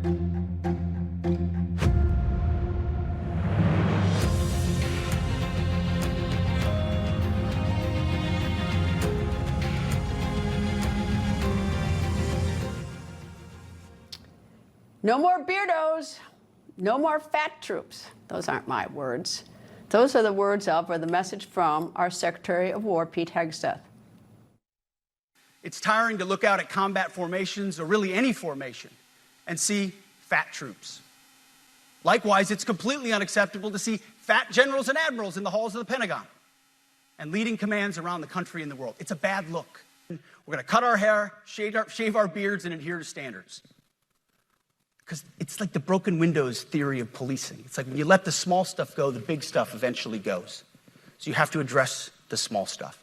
No more beardos, no more fat troops. Those aren't my words. Those are the words of, or the message from, our Secretary of War, Pete Hegseth. It's tiring to look out at combat formations, or really any formation, and see fat troops. Likewise, it's completely unacceptable to see fat generals and admirals in the halls of the Pentagon and leading commands around the country and the world. It's a bad look. We're going to cut our hair, shave our beards, and adhere to standards. Because it's like the broken windows theory of policing. It's like when you let the small stuff go, the big stuff eventually goes. So you have to address the small stuff.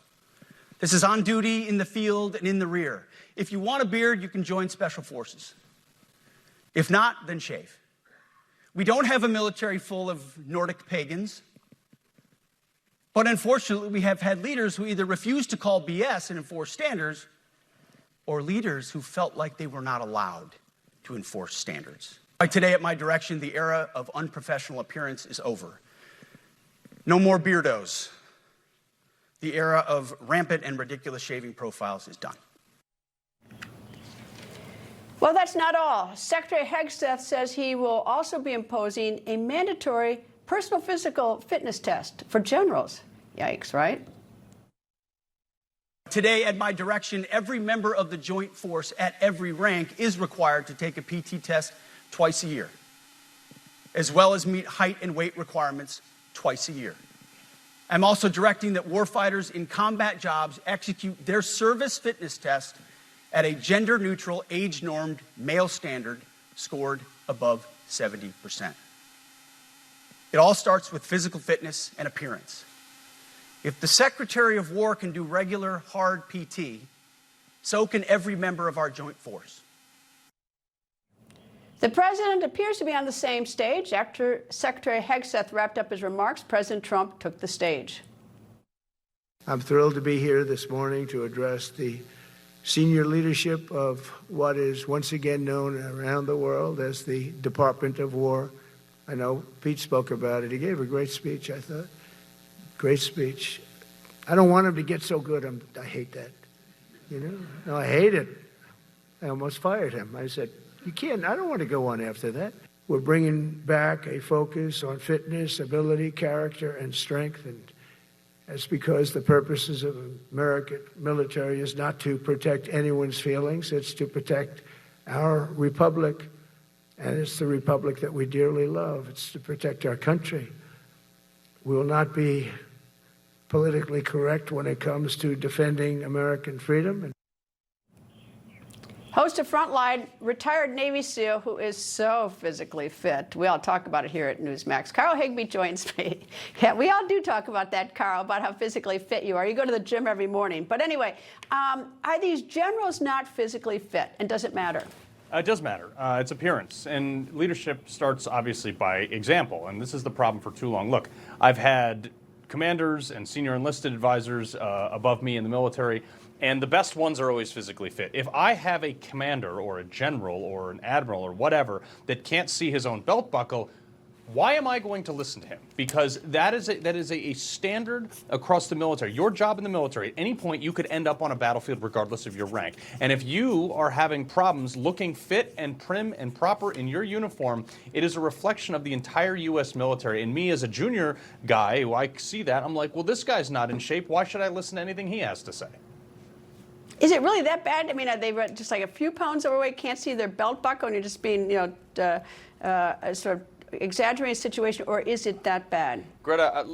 This is on duty, in the field, and in the rear. If you want a beard, you can join Special Forces. If not, then shave. We don't have a military full of Nordic pagans. But unfortunately, we have had leaders who either refuse to call BS and enforce standards, or leaders who felt like they were not allowed to enforce standards. Today, at my direction, the era of unprofessional appearance is over. No more beardos. The era of rampant and ridiculous shaving profiles is done. Well, that's not all. Secretary Hegseth says he will also be imposing a mandatory personal physical fitness test for generals. Yikes, right? Today, at my direction, every member of the Joint Force at every rank is required to take a PT test twice a year, as well as meet height and weight requirements twice a year. I'm also directing that warfighters in combat jobs execute their service fitness test at a gender-neutral, age-normed male standard scored above 70%. It all starts with physical fitness and appearance. If the Secretary of War can do regular, hard PT, so can every member of our joint force. The president appears to be on the same stage. After Secretary Hegseth wrapped up his remarks, President Trump took the stage. I'm thrilled to be here this morning to address the senior leadership of what is once again known around the world as the Department of War. I know Pete spoke about it. He gave a great speech, I thought. Great speech. I don't want him to get so good. I hate that. You know? No, I hate it. I almost fired him. I said, you can't. I don't want to go on after that. We're bringing back a focus on fitness, ability, character, and strength. And that's because the purposes of American military is not to protect anyone's feelings. It's to protect our republic. And it's the republic that we dearly love. It's to protect our country. We will not be politically correct when it comes to defending American freedom. Host of Frontline, retired Navy SEAL who is so physically fit. We all talk about it here at Newsmax. Carl Higbie joins me. Yeah, we all do talk about that, Carl, about how physically fit you are. You go to the gym every morning. But anyway, are these generals not physically fit? And does it matter? It does matter. It's appearance. And leadership starts, obviously, by example. And this is the problem for too long. Look, I've had commanders and senior enlisted advisors above me in the military, and the best ones are always physically fit. If I have a commander or a general or an admiral or whatever that can't see his own belt buckle, why am I going to listen to him? Because that is a standard across the military. Your job in the military, at any point, you could end up on a battlefield regardless of your rank. And if you are having problems looking fit and prim and proper in your uniform, it is a reflection of the entire U.S. military. And me as a junior guy, who I see that, I'm like, well, this guy's not in shape. Why should I listen to anything he has to say? Is it really that bad? I mean, are they just like a few pounds overweight, can't see their belt buckle, and you're just being, sort of exaggerating the situation, or is it that bad? Greta,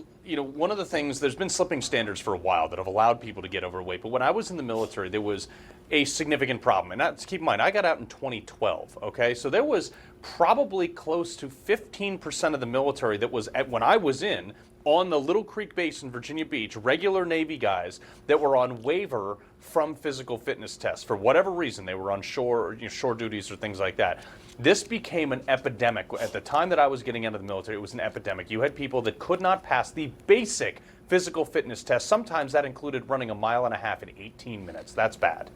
one of the things, there's been slipping standards for a while that have allowed people to get overweight, but when I was in the military, there was a significant problem. And that's, keep in mind, I got out in 2012, okay? So there was probably close to 15% of the military that was, when I was in, on the Little Creek base in Virginia Beach, regular Navy guys that were on waiver from physical fitness tests. For whatever reason, they were on shore, shore duties or things like that. This became an epidemic. At the time that I was getting out of the military, it was an epidemic. You had people that could not pass the basic physical fitness test. Sometimes that included running a mile and a half in 18 minutes. That's bad.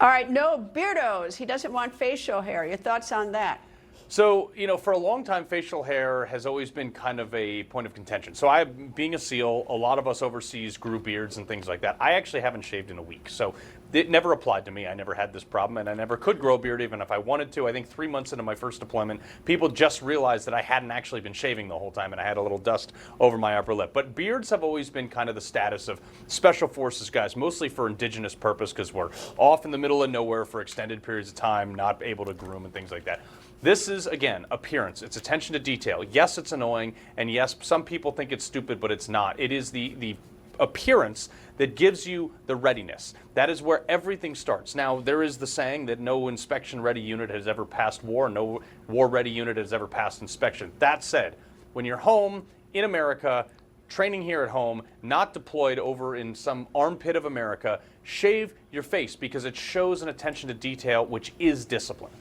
All right, no beardos. He doesn't want facial hair. Your thoughts on that? So, for a long time, facial hair has always been kind of a point of contention. So being a SEAL, a lot of us overseas grew beards and things like that. I actually haven't shaved in a week. So it never applied to me. I never had this problem, and I never could grow a beard even if I wanted to. I think 3 months into my first deployment, people just realized that I hadn't actually been shaving the whole time, and I had a little dust over my upper lip. But beards have always been kind of the status of special forces guys, mostly for indigenous purpose, because we're off in the middle of nowhere for extended periods of time, not able to groom and things like that. This is, again, appearance. It's attention to detail. Yes, it's annoying, and yes, some people think it's stupid, but it's not. It is the appearance that gives you the readiness. That is where everything starts. Now, there is the saying that no inspection-ready unit has ever passed war, no war-ready unit has ever passed inspection. That said, when you're home in America, training here at home, not deployed over in some armpit of America, shave your face because it shows an attention to detail, which is discipline.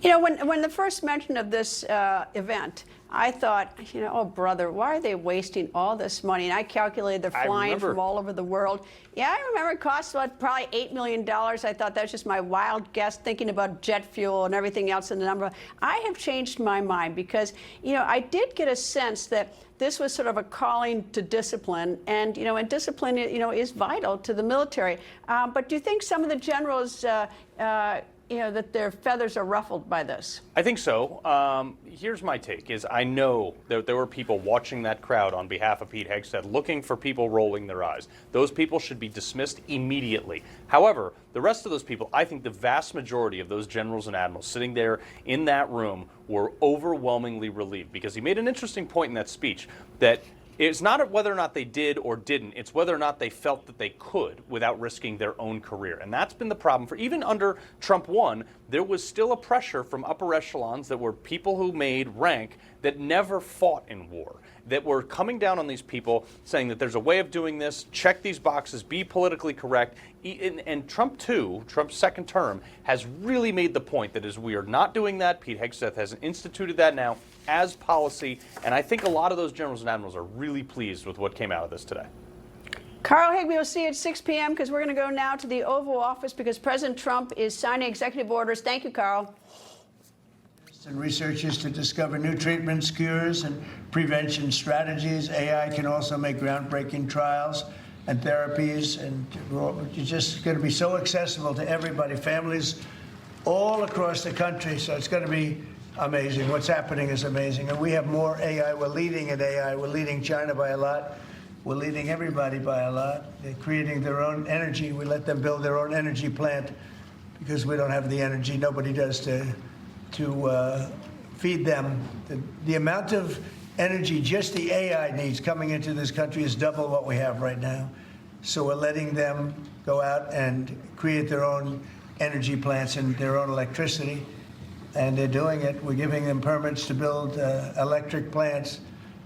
When the first mention of this event, I thought, oh, brother, why are they wasting all this money? And I calculated they're flying from all over the world. Yeah, I remember it cost probably $8 million. I thought that's just my wild guess, thinking about jet fuel and everything else in the number. I have changed my mind because, I did get a sense that this was sort of a calling to discipline, and and discipline, is vital to the military. But do you think some of the generals, that their feathers are ruffled by this? I think so. Here's my take, is I know that there were people watching that crowd on behalf of Pete Hegseth looking for people rolling their eyes. Those people should be dismissed immediately. However, the rest of those people, I think the vast majority of those generals and admirals sitting there in that room were overwhelmingly relieved, because he made an interesting point in that speech that it's not whether or not they did or didn't, it's whether or not they felt that they could without risking their own career. And that's been the problem. For even under Trump 1, there was still a pressure from upper echelons that were people who made rank that never fought in war, that were coming down on these people saying that there's a way of doing this, check these boxes, be politically correct. And Trump 2, Trump's second term, has really made the point that as we are not doing that, Pete Hegseth has instituted that now as policy, and I think a lot of those generals and admirals are really pleased with what came out of this today. Carl Higbie, we'll see you at 6 p.m. because we're going to go now to the Oval Office because President Trump is signing executive orders. Thank you, Carl. And researchers to discover new treatments, cures, and prevention strategies. AI can also make groundbreaking trials and therapies, and it's just going to be so accessible to everybody, families all across the country. So it's going to be amazing. What's happening is amazing. And we have more AI. We're leading in AI. We're leading China by a lot. We're leading everybody by a lot. They're creating their own energy. We let them build their own energy plant because we don't have the energy. Nobody does to feed them. The amount of energy just the AI needs coming into this country is double what we have right now. So we're letting them go out and create their own energy plants and their own electricity. And they're doing it. We're giving them permits to build electric plants.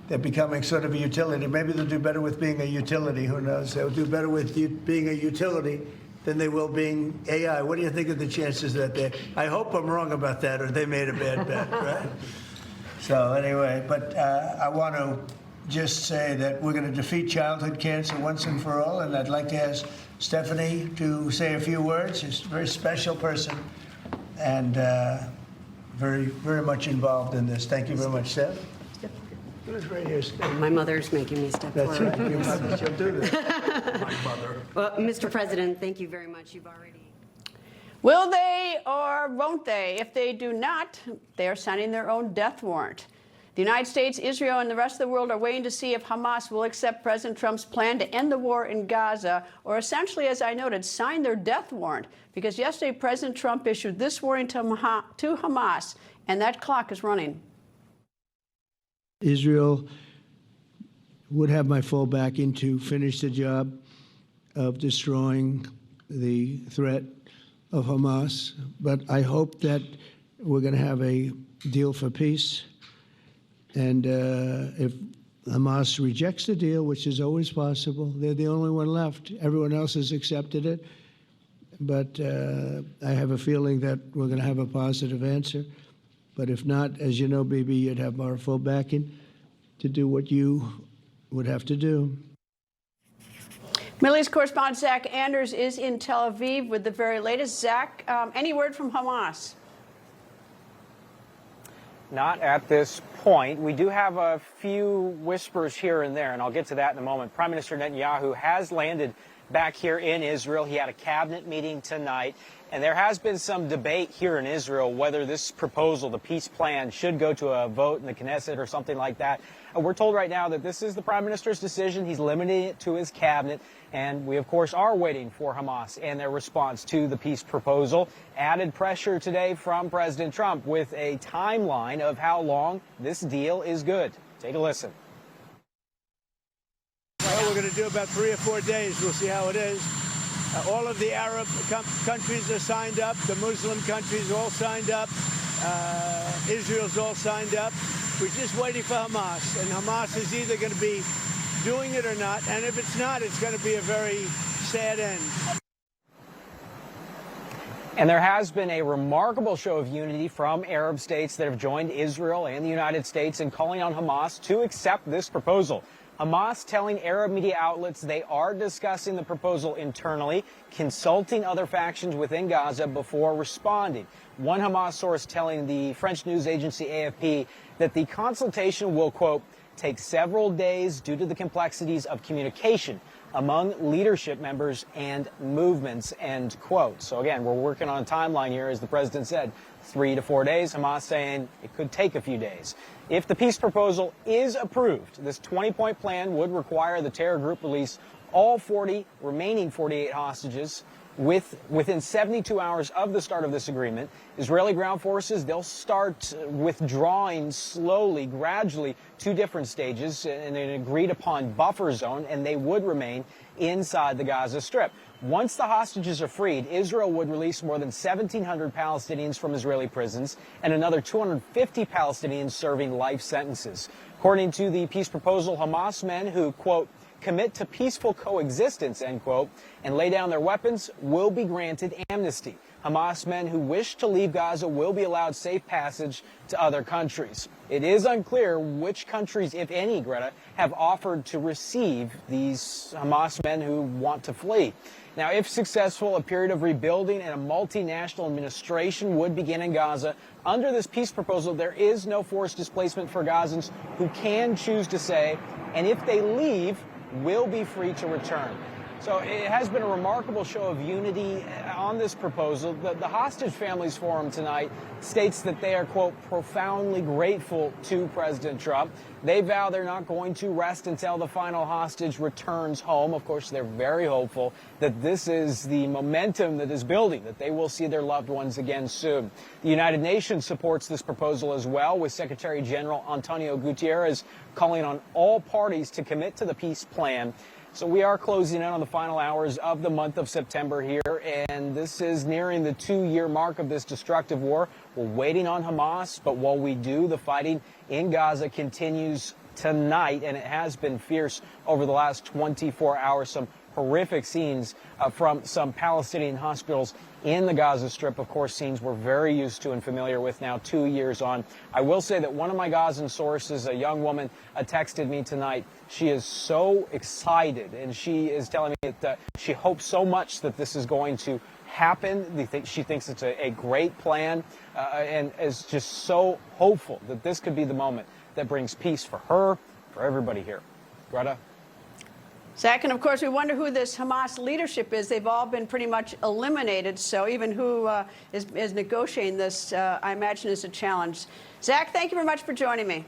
They're becoming sort of a utility. Maybe they'll do better with being a utility. Who knows? They'll do better with being a utility than they will being AI. What do you think of the chances that I hope I'm wrong about that, or they made a bad bet, right? So anyway, but I want to just say that we're going to defeat childhood cancer once and for all, and I'd like to ask Stephanie to say a few words. She's a very special person and very, very much involved in this. Thank you very much, Steph. Right here, Steph. My mother's making me step That's forward. right. Your mother, she'll do this. My mother. Well, Mr. President, thank you very much. You've already... Will they or won't they? If they do not, they are signing their own death warrant. The United States, Israel, and the rest of the world are waiting to see if Hamas will accept President Trump's plan to end the war in Gaza, or essentially, as I noted, sign their death warrant. Because yesterday, President Trump issued this warning to Hamas, and that clock is running. Israel would have my full backing to finish the job of destroying the threat of Hamas. But I hope that we're going to have a deal for peace. And if Hamas rejects the deal, which is always possible, they're the only one left. Everyone else has accepted it. But I have a feeling that we're going to have a positive answer. But if not, as you know, Bibi, you'd have our full backing to do what you would have to do. Middle East correspondent Zach Anders is in Tel Aviv with the very latest. Zach, any word from Hamas? Not at this point. We do have a few whispers here and there, and I'll get to that in a moment. Prime Minister Netanyahu has landed back here in Israel. He had a cabinet meeting tonight, and there has been some debate here in Israel whether this proposal, the peace plan, should go to a vote in the Knesset or something like that. We're told right now that this is the Prime Minister's decision. He's limiting it to his cabinet, and we, of course, are waiting for Hamas and their response to the peace proposal. Added pressure today from President Trump with a timeline of how long this deal is good. Take a listen. Well, we're going to do about 3 or 4 days. We'll see how it is. All of the Arab countries are signed up. The Muslim countries all signed up. Israel's all signed up. We're just waiting for Hamas. And Hamas is either going to be doing it or not. And if it's not, it's going to be a very sad end. And there has been a remarkable show of unity from Arab states that have joined Israel and the United States in calling on Hamas to accept this proposal. Hamas telling Arab media outlets they are discussing the proposal internally, consulting other factions within Gaza before responding. One Hamas source telling the French news agency AFP that the consultation will, quote, take several days due to the complexities of communication among leadership members and movements, end quote. So again, we're working on a timeline here, as the president said, 3 to 4 days. Hamas saying it could take a few days. If the peace proposal is approved, this 20-point plan would require the terror group release all 40 remaining 48 hostages within 72 hours of the start of this agreement. Israeli ground forces, they'll start withdrawing slowly, gradually, 2 different stages in an agreed-upon buffer zone, and they would remain inside the Gaza Strip. Once the hostages are freed, Israel would release more than 1,700 Palestinians from Israeli prisons and another 250 Palestinians serving life sentences. According to the peace proposal, Hamas men who, quote, commit to peaceful coexistence, end quote, and lay down their weapons will be granted amnesty. Hamas men who wish to leave Gaza will be allowed safe passage to other countries. It is unclear which countries, if any, Greta, have offered to receive these Hamas men who want to flee. Now, if successful, a period of rebuilding and a multinational administration would begin in Gaza. Under this peace proposal, there is no forced displacement for Gazans who can choose to stay, and if they leave, will be free to return. So it has been a remarkable show of unity on this proposal. The Hostage Families Forum tonight states that they are, quote, profoundly grateful to President Trump. They vow they're not going to rest until the final hostage returns home. Of course, they're very hopeful that this is the momentum that is building, that they will see their loved ones again soon. The United Nations supports this proposal as well, with Secretary General Antonio Guterres calling on all parties to commit to the peace plan. So we are closing in on the final hours of the month of September here, and this is nearing the 2-year mark of this destructive war. We're waiting on Hamas, but while we do, the fighting in Gaza continues tonight, and it has been fierce over the last 24 hours. Some horrific scenes from some Palestinian hospitals in the Gaza Strip, of course, scenes we're very used to and familiar with now 2 years on. I will say that one of my Gazan sources, a young woman, texted me tonight. She is so excited, and she is telling me that she hopes so much that this is going to happen. She thinks it's a great plan, and is just so hopeful that this could be the moment that brings peace for her, for everybody here. Greta? Zach, and of course, we wonder who this Hamas leadership is. They've all been pretty much eliminated, so even who is negotiating this, I imagine, is a challenge. Zach, thank you very much for joining me.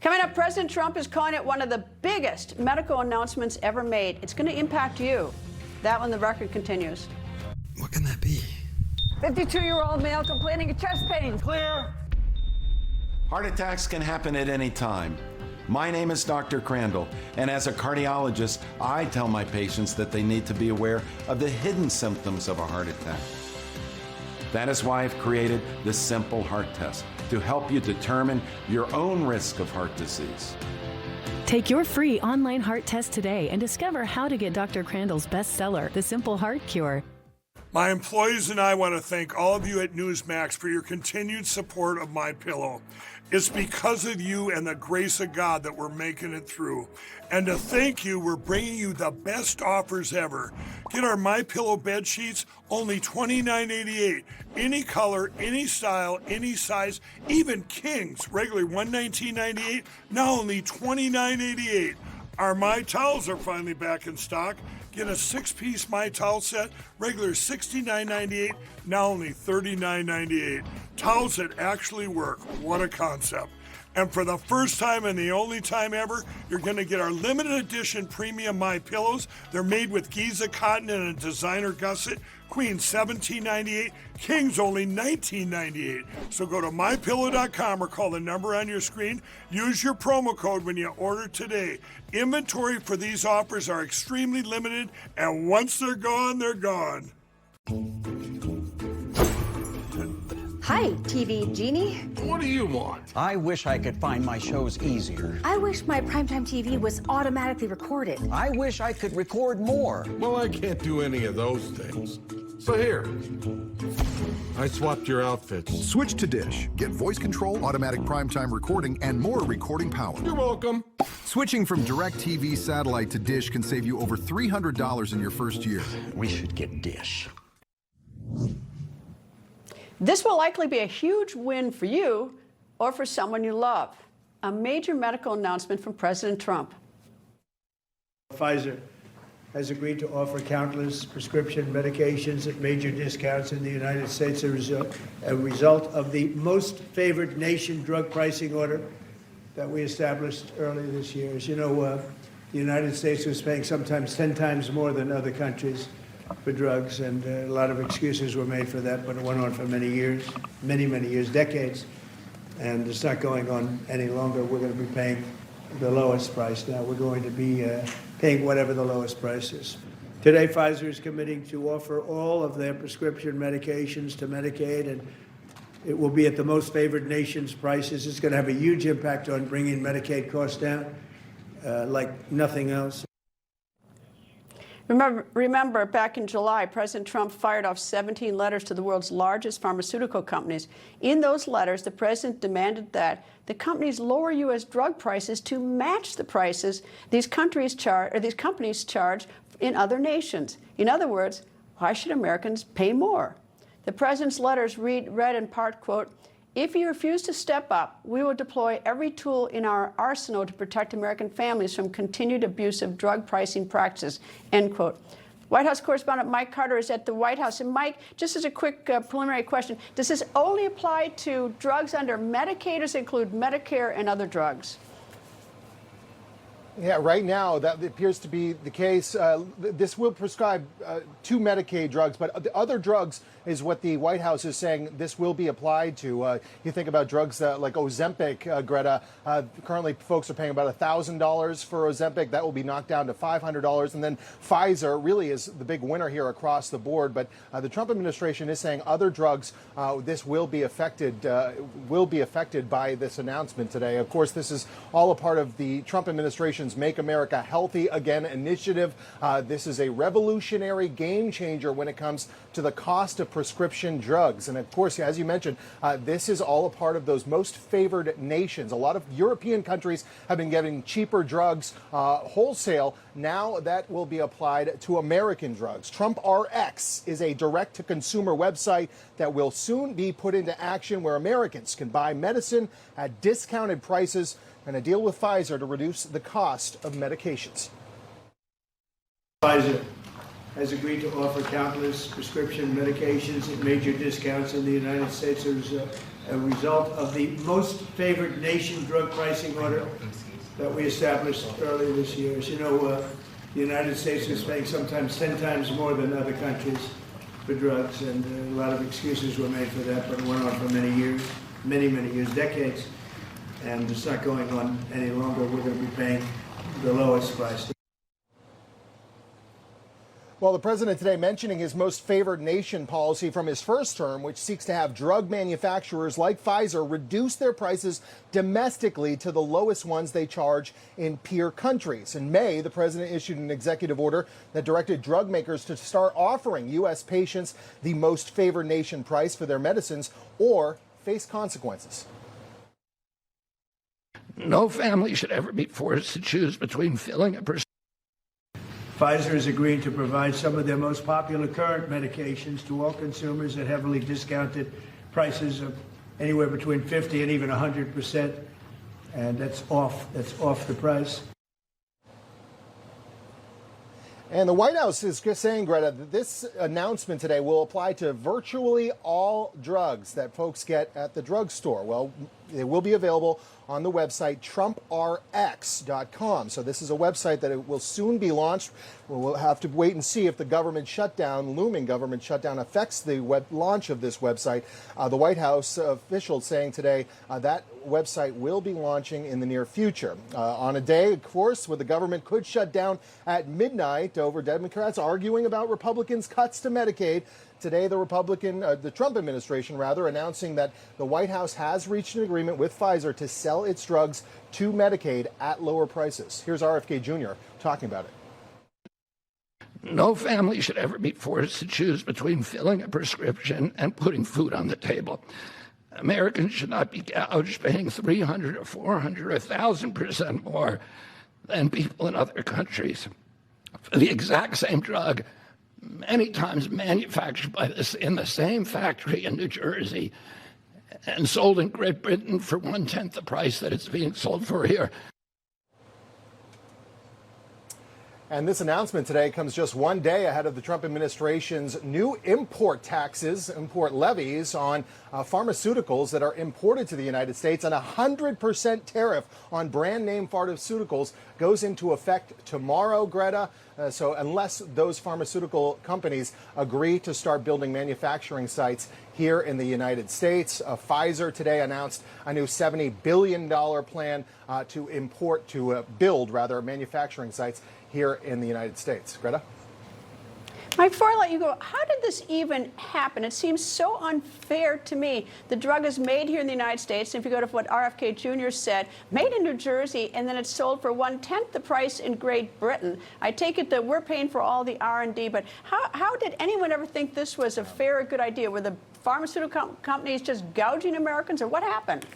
Coming up, President Trump is calling it one of the biggest medical announcements ever made. It's going to impact you. That when the record continues. What can that be? 52-year-old male complaining of chest pains. Clear. Heart attacks can happen at any time. My name is Dr. Crandall, and as a cardiologist, I tell my patients that they need to be aware of the hidden symptoms of a heart attack. That is why I've created the Simple Heart Test to help you determine your own risk of heart disease. Take your free online heart test today and discover how to get Dr. Crandall's bestseller, The Simple Heart Cure. My employees and I want to thank all of you at Newsmax for your continued support of MyPillow. It's because of you and the grace of God that we're making it through. And to thank you, we're bringing you the best offers ever. Get our MyPillow bed sheets, only $29.88. Any color, any style, any size, even kings, regularly $119.98, now only $29.88. Our My Towels are finally back in stock. Get a 6-piece My Towel set, regular $69.98, now only $39.98. Towels that actually work. What a concept. And for the first time and the only time ever, you're going to get our limited edition premium My Pillows. They're made with Giza cotton and a designer gusset. Queen $17.98, Kings only $19.98. So go to mypillow.com or call the number on your screen. Use your promo code when you order today. Inventory for these offers are extremely limited, and once they're gone, they're gone. Hi, TV Genie. What do you want? I wish I could find my shows easier. I wish my primetime TV was automatically recorded. I wish I could record more. Well, I can't do any of those things. So here, I swapped your outfits. Switch to Dish. Get voice control, automatic primetime recording, and more recording power. You're welcome. Switching from DirecTV satellite to Dish can save you over $300 in your first year. We should get Dish. This will likely be a huge win for you or for someone you love. A major medical announcement from President Trump. Pfizer has agreed to offer countless prescription medications at major discounts in the United States as a result of the most favored nation drug pricing order that we established earlier this year. As you know, the United States was paying sometimes 10 times more than other countries for drugs, and a lot of excuses were made for that, but it went on for many years, many years, decades, and it's not going on any longer. We're going to be paying the lowest price now. We're going to be paying whatever the lowest price is. Today, Pfizer is committing to offer all of their prescription medications to Medicaid, and it will be at the most favored nation's prices. It's going to have a huge impact on bringing Medicaid costs down like nothing else. Remember, back in July, President Trump fired off 17 letters to the world's largest pharmaceutical companies. In those letters, the president demanded that the companies lower U.S. drug prices to match the prices these companies charge in other nations. In other words, why should Americans pay more? The president's letters read in part, quote, "If you refuse to step up, we will deploy every tool in our arsenal to protect American families from continued abusive drug pricing practices," end quote. White House correspondent Mike Carter is at the White House. And Mike, just as a quick preliminary question, does this only apply to drugs under Medicaid, or does it include Medicare and other drugs? Yeah, right now that appears to be the case. This will prescribe 2 Medicaid drugs, but the other drugs is what the White House is saying this will be applied to. You think about drugs like Ozempic, Greta. Currently, folks are paying about $1,000 for Ozempic. That will be knocked down to $500. And then Pfizer really is the big winner here across the board. But the Trump administration is saying other drugs, this will be affected by this announcement today. Of course, this is all a part of the Trump administration's Make America Healthy Again initiative. This is a revolutionary game changer when it comes to the cost of prescription drugs. And of course, as you mentioned, this is all a part of those most favored nations. A lot of European countries have been getting cheaper drugs wholesale. Now that will be applied to American drugs. Trump RX is a direct-to-consumer website that will soon be put into action where Americans can buy medicine at discounted prices, and a deal with Pfizer to reduce the cost of medications. Pfizer has agreed to offer countless prescription medications at major discounts in the United States as a result of the most favored nation drug pricing order that we established earlier this year. As you know, the United States was paying sometimes 10 times more than other countries for drugs, and a lot of excuses were made for that, but it went on for many years, many years, decades. And it's not going on any longer. We're going to be paying the lowest price. Well, the president today mentioning his most favored nation policy from his first term, which seeks to have drug manufacturers like Pfizer reduce their prices domestically to the lowest ones they charge in peer countries. In May, the president issued an executive order that directed drug makers to start offering U.S. patients the most favored nation price for their medicines or face consequences. No family should ever be forced to choose between filling a prescription. Pfizer is agreeing to provide some of their most popular current medications to all consumers at heavily discounted prices of anywhere between 50 and even 100%, and that's off the price. And the White House is saying, Greta, that this announcement today will apply to virtually all drugs that folks get at the drugstore. Well, it will be available on the website TrumpRx.com. So this is a website that it will soon be launched. We'll have to wait and see if the government shutdown, looming government shutdown, affects the launch of this website. The White House officials saying today that website will be launching in the near future. On a day, of course, where the government could shut down at midnight over Democrats arguing about Republicans' cuts to Medicaid. Today, the Trump administration, announcing that the White House has reached an agreement with Pfizer to sell its drugs to Medicaid at lower prices. Here's RFK Jr. talking about it. No family should ever be forced to choose between filling a prescription and putting food on the table. Americans should not be gouged paying 300 or 400 or 1,000% more than people in other countries for the exact same drug, many times manufactured in the same factory in New Jersey and sold in Great Britain for 1/10 the price that it's being sold for here. And this announcement today comes just one day ahead of the Trump administration's new import taxes, import levies on pharmaceuticals that are imported to the United States. And 100% tariff on brand name pharmaceuticals goes into effect tomorrow, Greta. So unless those pharmaceutical companies agree to start building manufacturing sites here in the United States. Pfizer today announced a new $70 billion plan to build manufacturing sites here in the United States. Greta? Mike, before I let you go, how did this even happen? It seems so unfair to me. The drug is made here in the United States. If you go to what RFK Jr. said, made in New Jersey, and then it's sold for 1/10 the price in Great Britain. I take it that we're paying for all the R&D, but how did anyone ever think this was a fair or good idea? Were the pharmaceutical companies just gouging Americans, or what happened?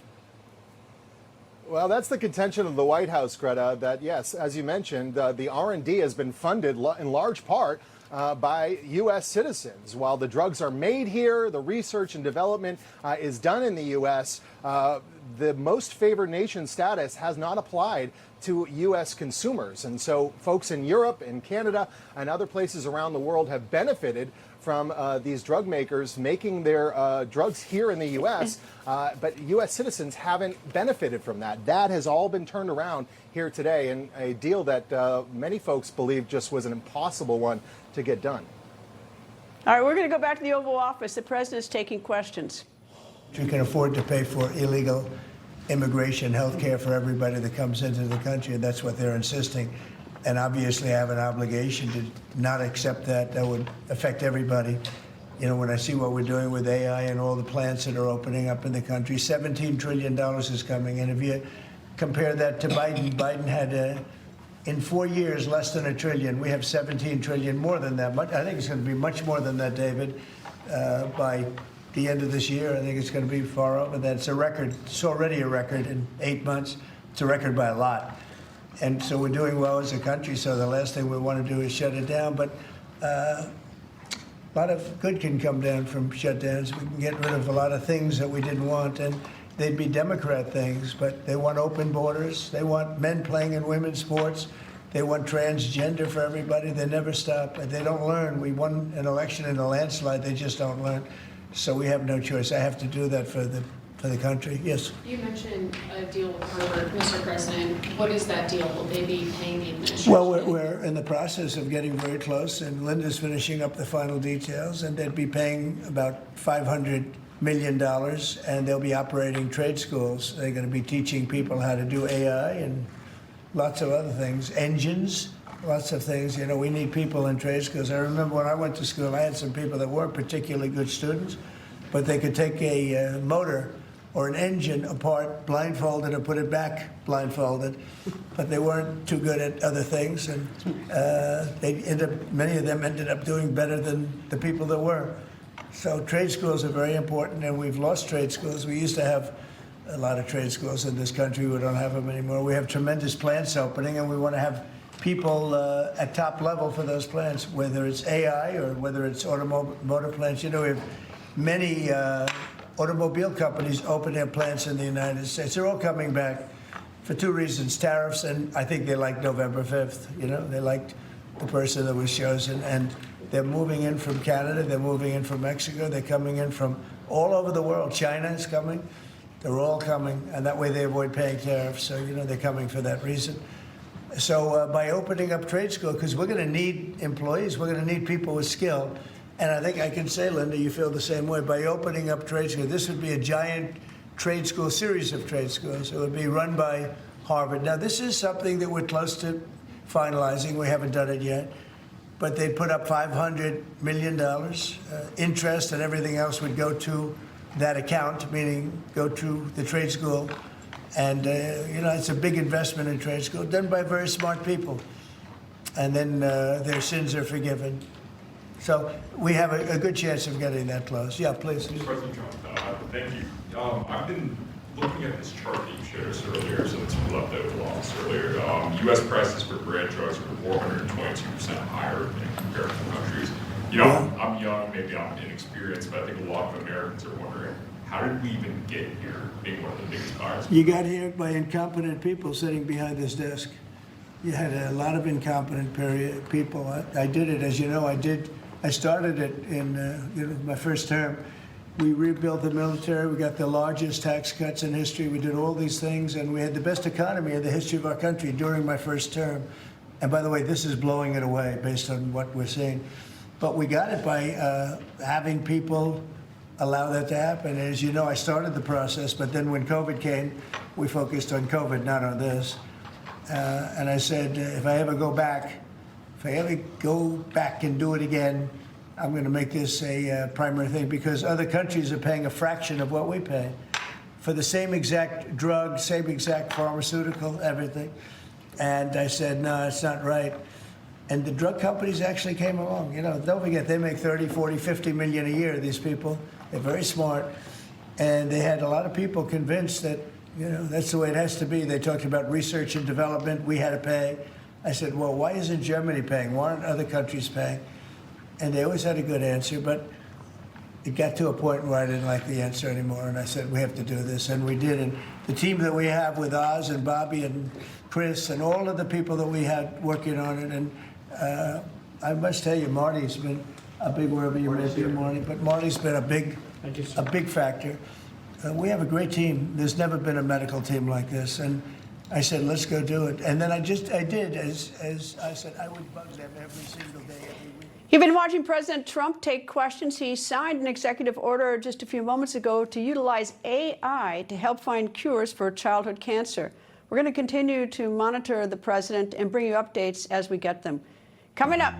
Well, that's the contention of the White House, Greta, that, yes, as you mentioned, the R&D has been funded in large part by U.S. citizens. While the drugs are made here, the research and development is done in the U.S., the most favored nation status has not applied to U.S. consumers. And so folks in Europe and Canada and other places around the world have benefited from these drug makers making their drugs here in the U.S., but U.S. citizens haven't benefited from that. That has all been turned around here today in a deal that many folks believe just was an impossible one to get done. All right, we're going to go back to the Oval Office. The president's taking questions. You can afford to pay for illegal immigration, health care for everybody that comes into the country, and that's what they're insisting. And obviously, I have an obligation to not accept that. That would affect everybody. You know, when I see what we're doing with AI and all the plants that are opening up in the country, $17 trillion is coming. And if you compare that to Biden, Biden had, in 4 years, less than $1 trillion. We have 17 trillion, more than that. I think it's going to be much more than that, David, by the end of this year. I think it's going to be far over that. It's a record. It's already a record in 8 months. It's a record by a lot. And so we're doing well as a country, so the last thing we want to do is shut it down. But a lot of good can come down from shutdowns. We can get rid of a lot of things that we didn't want, and they'd be Democrat things, but they want open borders. They want men playing in women's sports. They want transgender for everybody. They never stop. They don't learn. We won an election in a landslide. They just don't learn. So we have no choice. I have to do that for the country. Yes. You mentioned a deal with Harvard, Mr. President. What is that deal? Will they be paying the administration? Well, we're in the process of getting very close, and Linda's finishing up the final details, and they'd be paying about $500 million, and they'll be operating trade schools. They're going to be teaching people how to do AI and lots of other things, engines, lots of things. You know, we need people in trade schools. I remember when I went to school, I had some people that weren't particularly good students, but they could take a motor or an engine apart blindfolded and put it back blindfolded, but they weren't too good at other things, and many of them ended up doing better than the people that were. So trade schools are very important, and we've lost trade schools. We used to have a lot of trade schools in this country. We don't have them anymore. We have tremendous plants opening, and we want to have people at top level for those plants, whether it's AI or whether it's automotive plants. You know, we have many automobile companies open their plants in the United States. They're all coming back for two reasons: tariffs, and I think they liked November 5th. You know, they liked the person that was chosen, and they're moving in from Canada, they're moving in from Mexico, they're coming in from all over the world. China is coming. They're all coming, and that way they avoid paying tariffs. So, you know, they're coming for that reason. So by opening up trade school, because we're going to need employees, we're going to need people with skill. And I think I can say, Linda, you feel the same way. By opening up trade school, this would be a giant trade school, series of trade schools. It would be run by Harvard. Now, this is something that we're close to finalizing. We haven't done it yet. But they'd put up $500 million. Interest and everything else would go to that account, meaning go to the trade school. And, you know, it's a big investment in trade school, done by very smart people. And then their sins are forgiven. So we have a good chance of getting that close. Yeah, please. Mr. President Trump, thank you. I've been looking at this chart that you showed us earlier, so it's leftover loss earlier. U.S. prices for bread drugs were 422% higher than comparable countries. You know, I'm young, maybe I'm inexperienced, but I think a lot of Americans are wondering, how did we even get here, being one of the biggest buyers? You got here by incompetent people sitting behind this desk. You had a lot of incompetent people. I did it, as you know, I started it in my first term. We rebuilt the military. We got the largest tax cuts in history. We did all these things, and we had the best economy in the history of our country during my first term. And by the way, this is blowing it away based on what we're seeing. But we got it by having people allow that to happen. And as you know, I started the process, but then when COVID came, we focused on COVID, not on this. And I said, if I ever go back and do it again, I'm going to make this a primary thing, because other countries are paying a fraction of what we pay for the same exact drug, same exact pharmaceutical, everything. And I said, no, it's not right. And the drug companies actually came along. You know, don't forget, they make 30, 40, 50 million a year, these people. They're very smart. And they had a lot of people convinced that, you know, that's the way it has to be. They talked about research and development. We had to pay. I said, well, why isn't Germany paying? Why aren't other countries paying? And they always had a good answer, but it got to a point where I didn't like the answer anymore, and I said, we have to do this, and we did. And the team that we have with Oz and Bobby and Chris and all of the people that we had working on it, and I must tell you, Marty's been a big, wherever you may be, Marty, but Marty's been a big factor. We have a great team. There's never been a medical team like this, and I said, let's go do it. And then I did, as I said, I would bug them every single day, every week. You've been watching President Trump take questions. He signed an executive order just a few moments ago to utilize AI to help find cures for childhood cancer. We're going to continue to monitor the president and bring you updates as we get them. Coming up,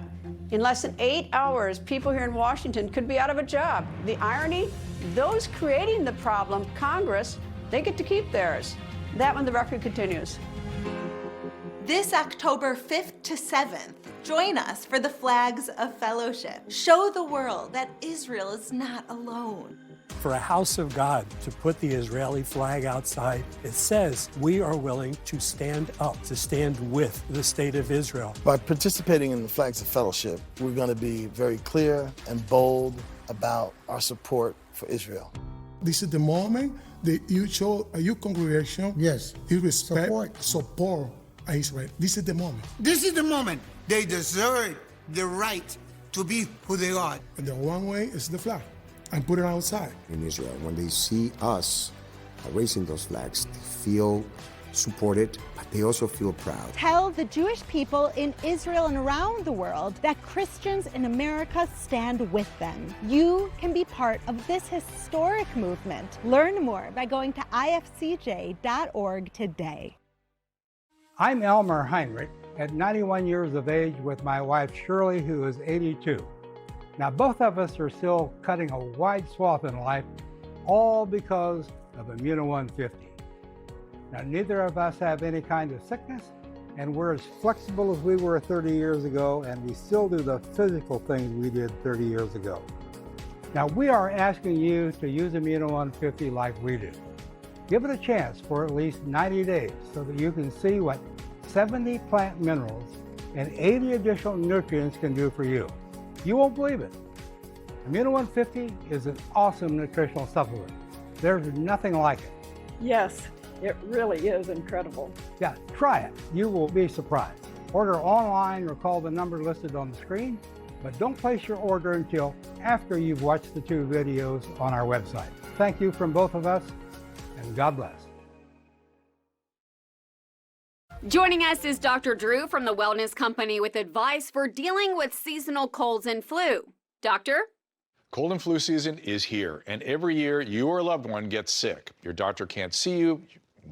in less than 8 hours, people here in Washington could be out of a job. The irony, those creating the problem, Congress, they get to keep theirs. That when the record continues. This October 5th to 7th, join us for the Flags of Fellowship. Show the world that Israel is not alone. For a house of God to put the Israeli flag outside, it says we are willing to stand up, to stand with the state of Israel. By participating in the Flags of Fellowship, we're going to be very clear and bold about our support for Israel. This is the moment that you show your congregation, yes, you respect, support Israel. This is the moment. This is the moment they deserve the right to be who they are. And the one way is the flag, and put it outside. In Israel, when they see us raising those flags, they feel supported, but they also feel proud. Tell the Jewish people in Israel and around the world that Christians in America stand with them. You can be part of this historic movement. Learn more by going to ifcj.org today. I'm Elmer Heinrich, at 91 years of age with my wife Shirley, who is 82. Now, both of us are still cutting a wide swath in life, all because of Immuno 150. Now, neither of us have any kind of sickness, and we're as flexible as we were 30 years ago, and we still do the physical things we did 30 years ago. Now, we are asking you to use Immuno 150 like we do. Give it a chance for at least 90 days so that you can see what 70 plant minerals and 80 additional nutrients can do for you. You won't believe it. Immuno 150 is an awesome nutritional supplement. There's nothing like it. Yes, it really is incredible. Yeah, try it. You will be surprised. Order online or call the number listed on the screen, but don't place your order until after you've watched the 2 videos on our website. Thank you from both of us, and God bless. Joining us is Dr. Drew from the Wellness Company with advice for dealing with seasonal colds and flu. Doctor? Cold and flu season is here, and every year you or a loved one gets sick. Your doctor can't see you.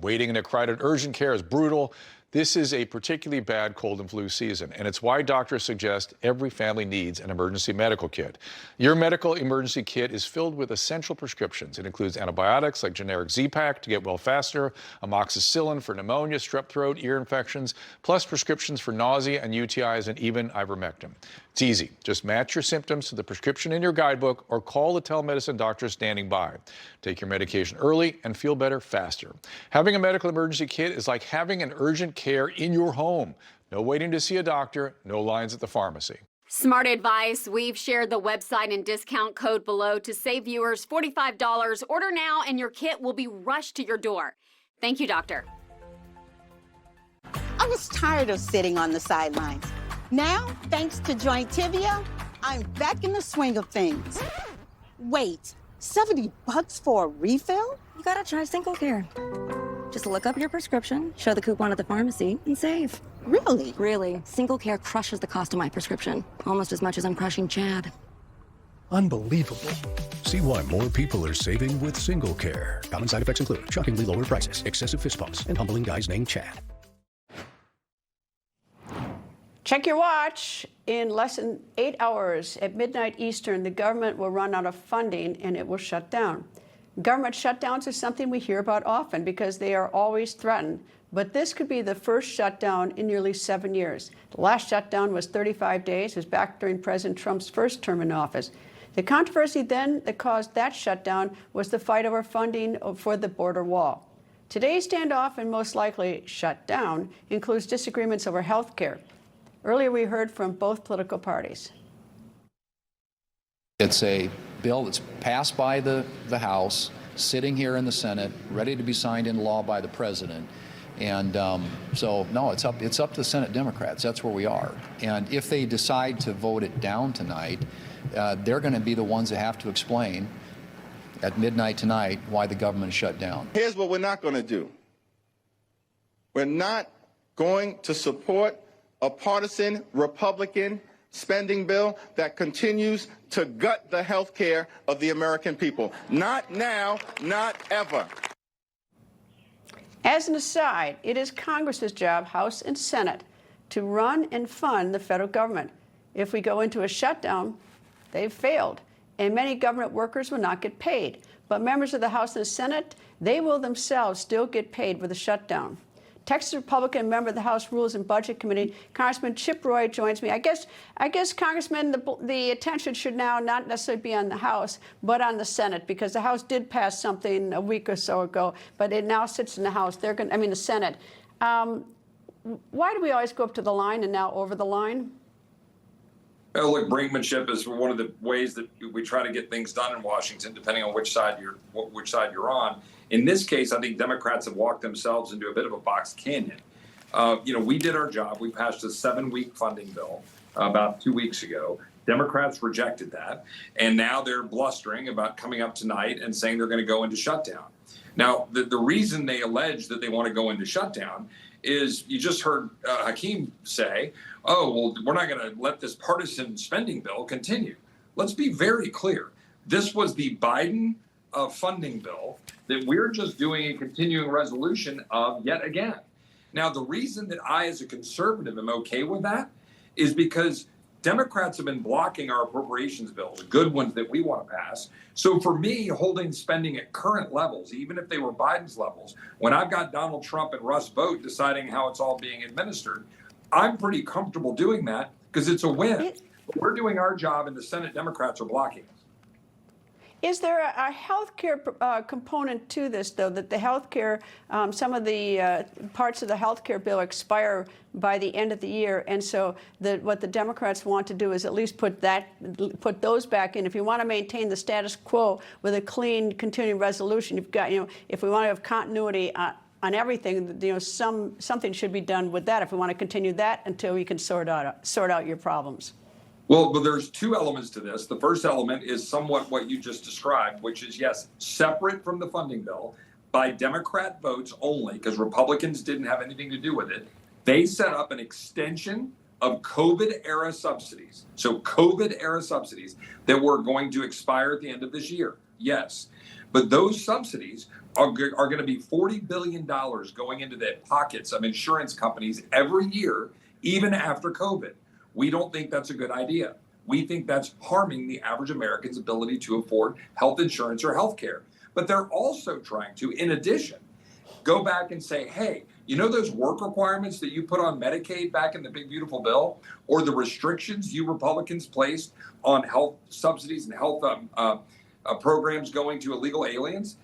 Waiting in a crowded urgent care is brutal. This is a particularly bad cold and flu season, and it's why doctors suggest every family needs an emergency medical kit. Your medical emergency kit is filled with essential prescriptions. It includes antibiotics like generic Z-Pak to get well faster, amoxicillin for pneumonia, strep throat, ear infections, plus prescriptions for nausea and UTIs, and even ivermectin. It's easy. Just match your symptoms to the prescription in your guidebook or call the telemedicine doctor standing by. Take your medication early and feel better faster. Having a medical emergency kit is like having an urgent care in your home. No waiting to see a doctor, no lines at the pharmacy. Smart advice. We've shared the website and discount code below to save viewers $45. Order now and your kit will be rushed to your door. Thank you, doctor. I was tired of sitting on the sidelines. Now, thanks to Jointivia, I'm back in the swing of things. Wait, $70 for a refill? You gotta try Single Care. Just look up your prescription, show the coupon at the pharmacy, and save. Really? Really. Single Care crushes the cost of my prescription, almost as much as I'm crushing Chad. Unbelievable. See why more people are saving with Single Care. Common side effects include shockingly lower prices, excessive fist bumps, and humbling guys named Chad. Check your watch. In less than 8 hours at midnight Eastern, the government will run out of funding and it will shut down. Government shutdowns are something we hear about often because they are always threatened. But this could be the first shutdown in nearly 7 years. The last shutdown was 35 days. It was back during President Trump's first term in office. The controversy then that caused that shutdown was the fight over funding for the border wall. Today's standoff and most likely shutdown includes disagreements over health care. Earlier, we heard from both political parties. It's a bill that's passed by the House, sitting here in the Senate, ready to be signed into law by the president. And so, no, it's up to the Senate Democrats. That's where we are. And if they decide to vote it down tonight, they're going to be the ones that have to explain at midnight tonight why the government is shut down. Here's what we're not going to do. We're not going to support a partisan Republican spending bill that continues to gut the health care of the American people. Not now, not ever. As an aside, it is Congress's job, House and Senate, to run and fund the federal government. If we go into a shutdown, they've failed, and many government workers will not get paid. But members of the House and the Senate, they will themselves still get paid with a shutdown. Texas Republican member of the House Rules and Budget Committee, Congressman Chip Roy, joins me. I guess, Congressman, the attention should now not necessarily be on the House, but on the Senate, because the House did pass something a week or so ago, but it now sits in the House. The Senate. Why do we always go up to the line and now over the line? Well, look, brinkmanship is one of the ways that we try to get things done in Washington, depending on which side you're on. In this case, I think Democrats have walked themselves into a bit of a box canyon. We did our job. We passed a 7-week funding bill about 2 weeks ago. Democrats rejected that, and now they're blustering about coming up tonight and saying they're going to go into shutdown. Now, the reason they allege that they want to go into shutdown is you just heard Hakeem say, oh, well, we're not going to let this partisan spending bill continue. Let's be very clear. This was the Biden funding bill that we're just doing a continuing resolution of yet again. Now, the reason that I, as a conservative, am okay with that is because Democrats have been blocking our appropriations bills, good ones that we want to pass. So for me, holding spending at current levels, even if they were Biden's levels, when I've got Donald Trump and Russ Vought deciding how it's all being administered, I'm pretty comfortable doing that because it's a win. But we're doing our job and the Senate Democrats are blocking us. Is there a health care component to this, though, that the health care, some of the parts of the health care bill expire by the end of the year, and so what the Democrats want to do is at least put those back in. If you want to maintain the status quo with a clean continuing resolution, you've got, if we want to have continuity on everything, something should be done with that if we want to continue that until we can sort out your problems. Well, there's two elements to this. The first element is somewhat what you just described, which is, yes, separate from the funding bill by Democrat votes only, because Republicans didn't have anything to do with it. They set up an extension of COVID-era subsidies. So COVID-era subsidies that were going to expire at the end of this year. Yes. But those subsidies are going to be $40 billion going into the pockets of insurance companies every year, even after COVID. We don't think that's a good idea. We think that's harming the average American's ability to afford health insurance or health care. But they're also trying to, in addition, go back and say, hey, you know those work requirements that you put on Medicaid back in the big, beautiful bill, or the restrictions you Republicans placed on health subsidies and health programs going to illegal aliens?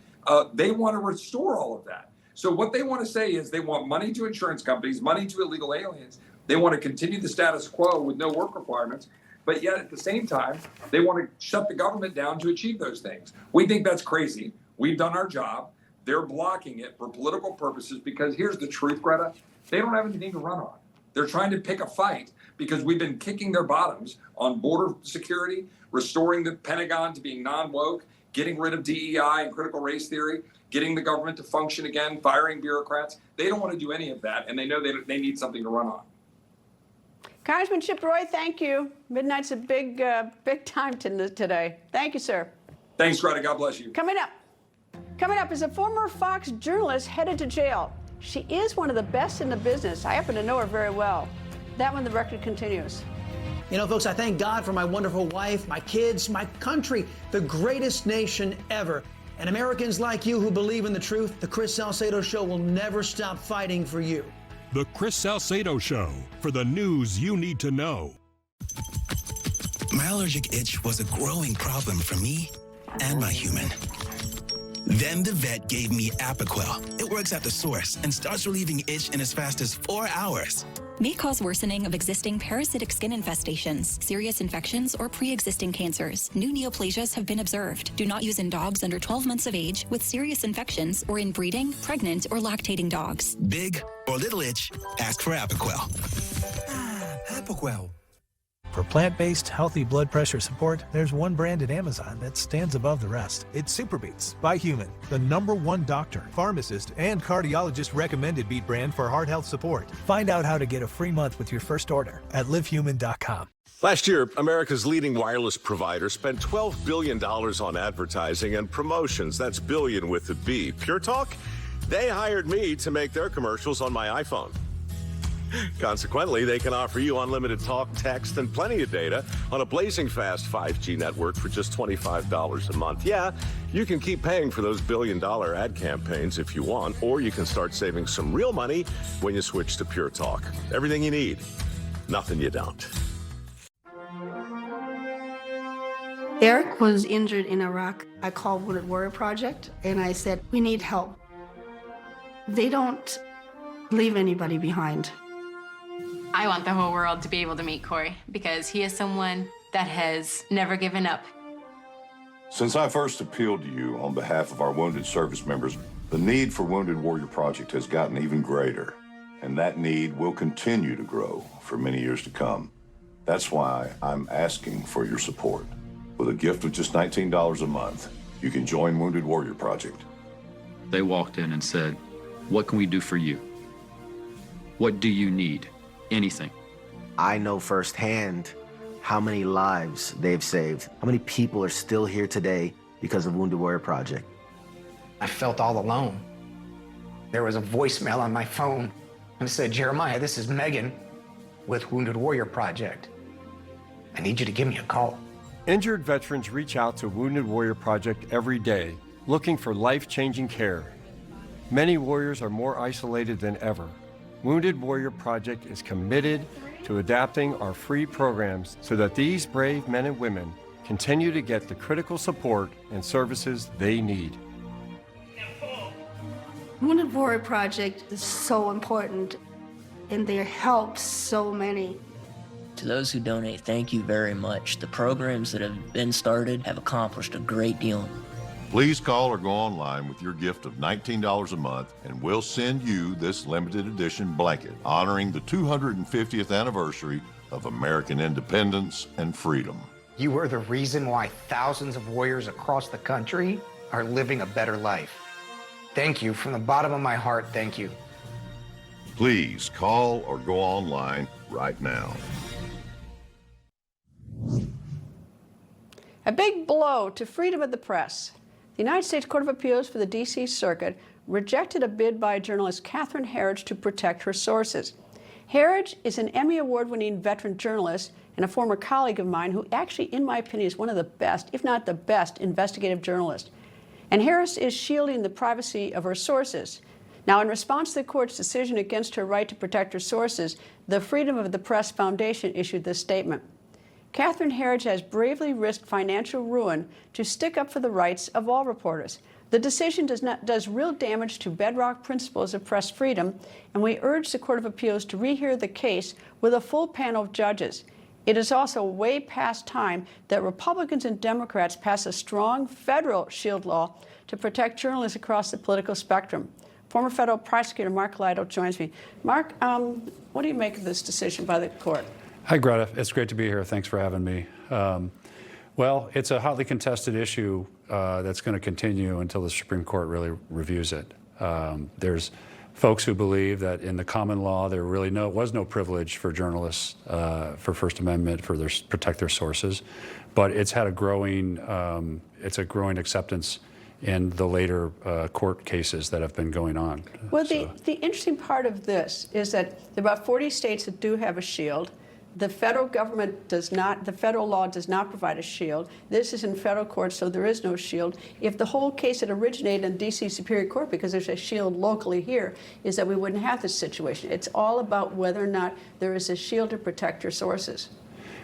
They want to restore all of that. So what they want to say is they want money to insurance companies, money to illegal aliens. They want to continue the status quo with no work requirements, but yet at the same time, they want to shut the government down to achieve those things. We think that's crazy. We've done our job. They're blocking it for political purposes because here's the truth, Greta. They don't have anything to run on. They're trying to pick a fight because we've been kicking their bottoms on border security, restoring the Pentagon to being non-woke, getting rid of DEI and critical race theory, getting the government to function again, firing bureaucrats. They don't want to do any of that, and they know they need something to run on. Congressman Chip Roy, thank you. Midnight's a big time today. Thank you, sir. Thanks, Greta. God bless you. Coming up is a former Fox journalist headed to jail. She is one of the best in the business. I happen to know her very well. That one, the record continues. You know, folks, I thank God for my wonderful wife, my kids, my country, the greatest nation ever. And Americans like you who believe in the truth, the Chris Salcedo Show will never stop fighting for you. The Chris Salcedo Show, for the news you need to know. My allergic itch was a growing problem for me and my human. Then the vet gave me Apoquel. It works at the source and starts relieving itch in as fast as 4 hours. May cause worsening of existing parasitic skin infestations, serious infections, or pre-existing cancers. New neoplasias have been observed. Do not use in dogs under 12 months of age with serious infections or in breeding, pregnant, or lactating dogs. Big or little itch, ask for Apoquel. Apoquel. For plant-based, healthy blood pressure support, there's one brand at Amazon that stands above the rest. It's Superbeats by Human, the #1 doctor, pharmacist, and cardiologist recommended beet brand for heart health support. Find out how to get a free month with your first order at livehuman.com. Last year, America's leading wireless provider spent $12 billion on advertising and promotions. That's billion with a B. Pure Talk? They hired me to make their commercials on my iPhone. Consequently, they can offer you unlimited talk, text, and plenty of data on a blazing fast 5G network for just $25 a month. Yeah, you can keep paying for those billion-dollar ad campaigns if you want, or you can start saving some real money when you switch to Pure Talk. Everything you need, nothing you don't. Eric was injured in Iraq. I called Wounded Warrior Project, and I said, we need help. They don't leave anybody behind. I want the whole world to be able to meet Corey because he is someone that has never given up. Since I first appealed to you on behalf of our wounded service members, the need for Wounded Warrior Project has gotten even greater, and that need will continue to grow for many years to come. That's why I'm asking for your support. With a gift of just $19 a month, you can join Wounded Warrior Project. They walked in and said, "What can we do for you? What do you need?" Anything. I know firsthand how many lives they've saved, how many people are still here today because of Wounded Warrior Project. I felt all alone. There was a voicemail on my phone and said, Jeremiah, this is Megan with Wounded Warrior Project. I need you to give me a call. Injured veterans reach out to Wounded Warrior Project every day, looking for life-changing care. Many warriors are more isolated than ever. Wounded Warrior Project is committed to adapting our free programs so that these brave men and women continue to get the critical support and services they need. Wounded Warrior Project is so important, and they help so many. To those who donate, thank you very much. The programs that have been started have accomplished a great deal. Please call or go online with your gift of $19 a month, and we'll send you this limited edition blanket honoring the 250th anniversary of American independence and freedom. You are the reason why thousands of warriors across the country are living a better life. Thank you. From the bottom of my heart, thank you. Please call or go online right now. A big blow to freedom of the press. The United States Court of Appeals for the D.C. Circuit rejected a bid by journalist Catherine Herridge to protect her sources. Herridge is an Emmy Award-winning veteran journalist and a former colleague of mine who actually, in my opinion, is one of the best, if not the best, investigative journalists. And Harris is shielding the privacy of her sources. Now, in response to the court's decision against her right to protect her sources, the Freedom of the Press Foundation issued this statement. Catherine Herridge has bravely risked financial ruin to stick up for the rights of all reporters. The decision does real damage to bedrock principles of press freedom, and we urge the Court of Appeals to rehear the case with a full panel of judges. It is also way past time that Republicans and Democrats pass a strong federal shield law to protect journalists across the political spectrum. Former federal prosecutor Mark Lytle joins me. Mark, what do you make of this decision by the court? Hi, Greta. It's great to be here. Thanks for having me. Well, it's a hotly contested issue that's going to continue until the Supreme Court really reviews it. There's folks who believe that in the common law there really was no privilege for journalists for First Amendment for protect their sources, but it's had a growing acceptance in the later court cases that have been going on. Well, the interesting part of this is that there are about 40 states that do have a shield. The federal government does not, the federal law does not provide a shield. This is in federal court, so there is no shield. If the whole case had originated in D.C. Superior Court, because there's a shield locally here, is that we wouldn't have this situation. It's all about whether or not there is a shield to protect your sources.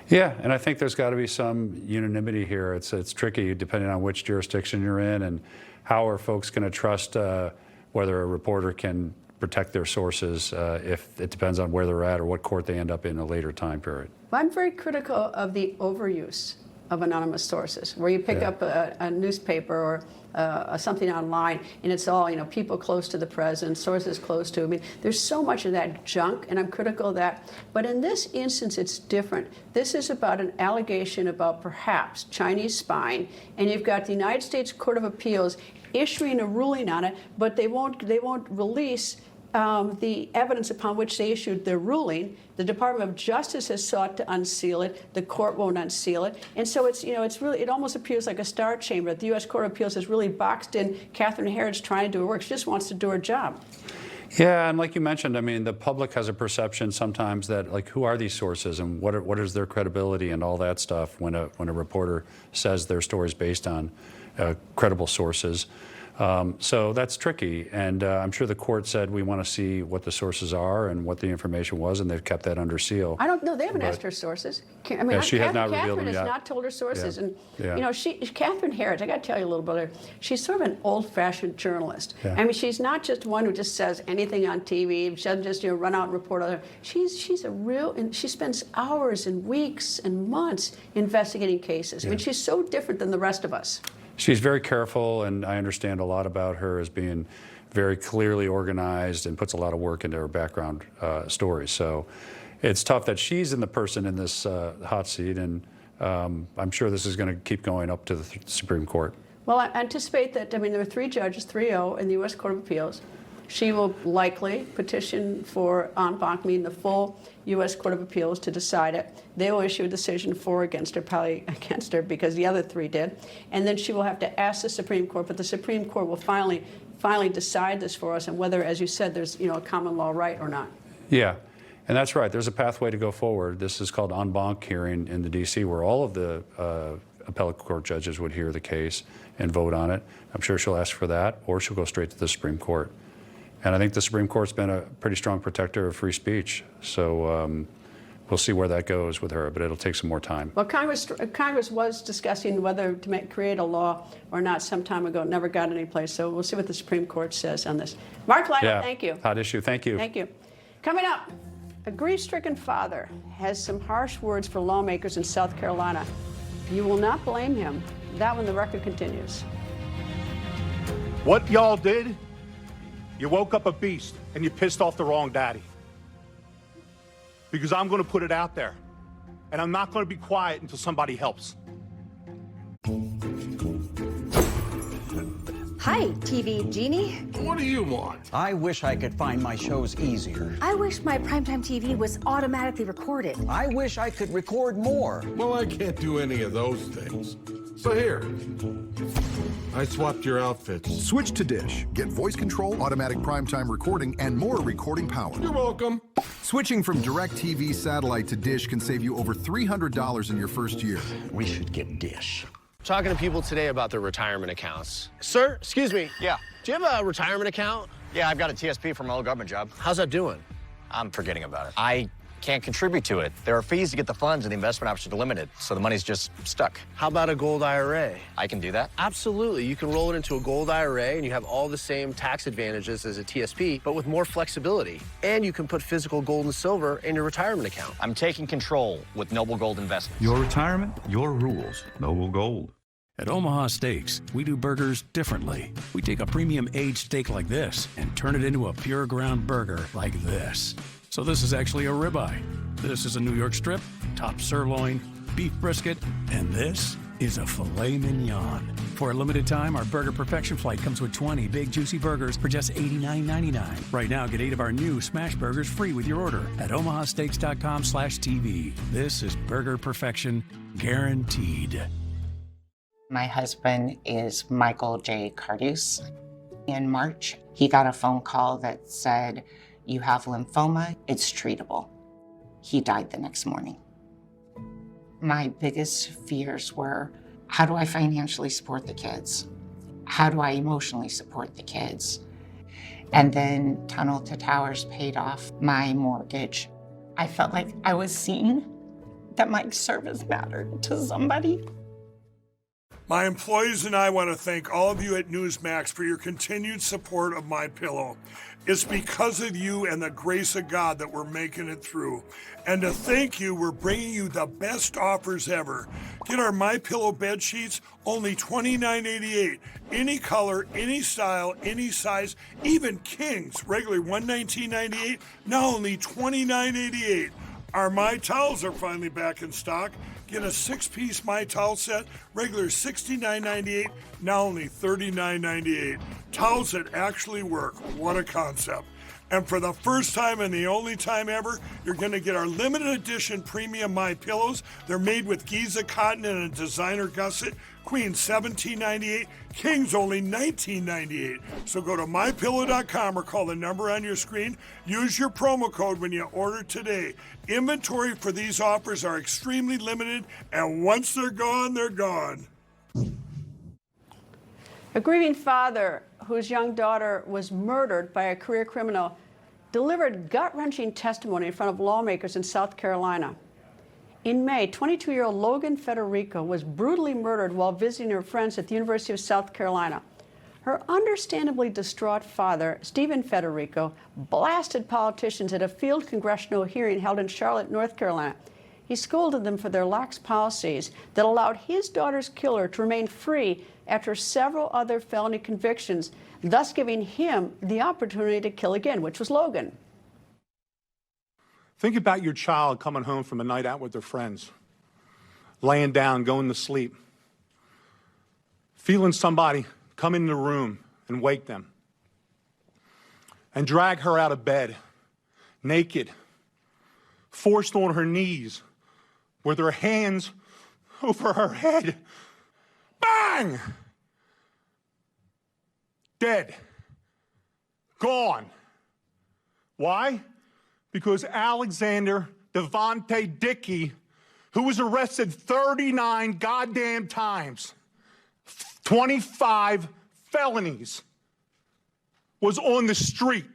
Yeah, and I think there's got to be some unanimity here. It's tricky depending on which jurisdiction you're in and how are folks going to trust whether a reporter can protect their sources if it depends on where they're at or what court they end up in a later time period. I'm very critical of the overuse of anonymous sources, where you pick up a newspaper or something online and it's all, people close to the president, sources close to. I mean, there's so much of that junk, and I'm critical of that. But in this instance, it's different. This is about an allegation about perhaps Chinese spying, and you've got the United States Court of Appeals issuing a ruling on it, but they won't release the evidence upon which they issued their ruling. The Department of Justice has sought to unseal it. The court won't unseal it. And so it's really, it almost appears like a star chamber. The U.S. Court of Appeals has really boxed in Catherine Herridge trying to do her work. She just wants to do her job. Yeah, and like you mentioned, I mean, the public has a perception sometimes that, like, who are these sources and what is their credibility and all that stuff when a reporter says their story is based on credible sources. So that's tricky, and I'm sure the court said we want to see what the sources are and what the information was, and they've kept that under seal. I don't know. They haven't asked her sources. I mean, she has not revealed them yet. Catherine has not told her sources, and Yeah. Catherine Herridge. I got to tell you a little about her. She's sort of an old-fashioned journalist. Yeah. I mean, she's not just one who just says anything on TV. She doesn't just run out and report other. She's a real, and she spends hours and weeks and months investigating cases. I mean, she's so different than the rest of us. She's very careful, and I understand a lot about her as being very clearly organized and puts a lot of work into her background stories. So it's tough that she's in this hot seat, and I'm sure this is going to keep going up to the Supreme Court. Well, I anticipate that, I mean, there are 3 judges, 3-0 in the U.S. Court of Appeals. She will likely petition for en banc, meaning the full U.S. Court of Appeals, to decide it. They will issue a decision for or against her, probably against her because the other 3 did. And then she will have to ask the Supreme Court, but the Supreme Court will finally decide this for us, and whether, as you said, there's a common law right or not. Yeah, and that's right. There's a pathway to go forward. This is called en banc hearing in the D.C., where all of the appellate court judges would hear the case and vote on it. I'm sure she'll ask for that, or she'll go straight to the Supreme Court. And I think the Supreme Court's been a pretty strong protector of free speech. So we'll see where that goes with her, but it'll take some more time. Well, Congress was discussing whether to create a law or not some time ago. It never got any place. So we'll see what the Supreme Court says on this. Mark Lytle, thank you. Hot issue. Thank you. Thank you. Coming up, a grief-stricken father has some harsh words for lawmakers in South Carolina. You will not blame him. That when the record continues. What y'all did, you woke up a beast and you pissed off the wrong daddy. Because I'm going to put it out there. And I'm not going to be quiet until somebody helps. Hi, TV Genie. What do you want? I wish I could find my shows easier. I wish my primetime TV was automatically recorded. I wish I could record more. Well, I can't do any of those things. So here, I swapped your outfits. Switch to Dish. Get voice control, automatic primetime recording, and more recording power. You're welcome. Switching from DirecTV satellite to Dish can save you over $300 in your first year. We should get Dish. Talking to people today about their retirement accounts. Sir, excuse me. Yeah. Do you have a retirement account? Yeah, I've got a TSP from my old government job. How's that doing? I'm forgetting about it. I can't contribute to it. There are fees to get the funds, and the investment options are limited, so the money's just stuck. How about a gold IRA? I can do that? Absolutely. You can roll it into a gold IRA, and you have all the same tax advantages as a TSP, but with more flexibility. And you can put physical gold and silver in your retirement account. I'm taking control with Noble Gold Investments. Your retirement, your rules. Noble Gold. At Omaha Steaks, we do burgers differently. We take a premium aged steak like this and turn it into a pure ground burger like this. So this is actually a ribeye. This is a New York strip, top sirloin, beef brisket, and this is a filet mignon. For a limited time, our Burger Perfection Flight comes with 20 big juicy burgers for just $89.99. Right now, get 8 of our new smash burgers free with your order at omahasteaks.com/TV. This is Burger Perfection, guaranteed. My husband is Michael J. Cardus. In March, he got a phone call that said, "You have lymphoma, it's treatable." He died the next morning. My biggest fears were, how do I financially support the kids? How do I emotionally support the kids? And then Tunnel to Towers paid off my mortgage. I felt like I was seen, that my service mattered to somebody. My employees and I want to thank all of you at Newsmax for your continued support of MyPillow. It's because of you and the grace of God that we're making it through. And to thank you, we're bringing you the best offers ever. Get our MyPillow bed sheets, only $29.88. Any color, any style, any size, even kings, regular $119.98, now only $29.88. Our My Towels are finally back in stock. Get a 6-piece My Towel set, regular $69.98, now only $39.98. Towels that actually work. What a concept. And for the first time and the only time ever, you're going to get our limited edition premium My Pillows. They're made with Giza cotton and a designer gusset. Queen $17.98, Kings only $19.98. So go to mypillow.com or call the number on your screen. Use your promo code when you order today. Inventory for these offers are extremely limited, and once they're gone, they're gone. A grieving father whose young daughter was murdered by a career criminal delivered gut-wrenching testimony in front of lawmakers in South Carolina. In May, 22-year-old Logan Federico was brutally murdered while visiting her friends at the University of South Carolina. Her understandably distraught father, Stephen Federico, blasted politicians at a field congressional hearing held in Charlotte, North Carolina. He scolded them for their lax policies that allowed his daughter's killer to remain free after several other felony convictions, thus giving him the opportunity to kill again, which was Logan. Think about your child coming home from a night out with their friends, laying down, going to sleep, feeling somebody come in the room and wake them, and drag her out of bed, naked, forced on her knees, with her hands over her head. Bang! Dead. Gone. Why? because Alexander Devontae Dickey, who was arrested 39 goddamn times, 25 felonies, was on the street.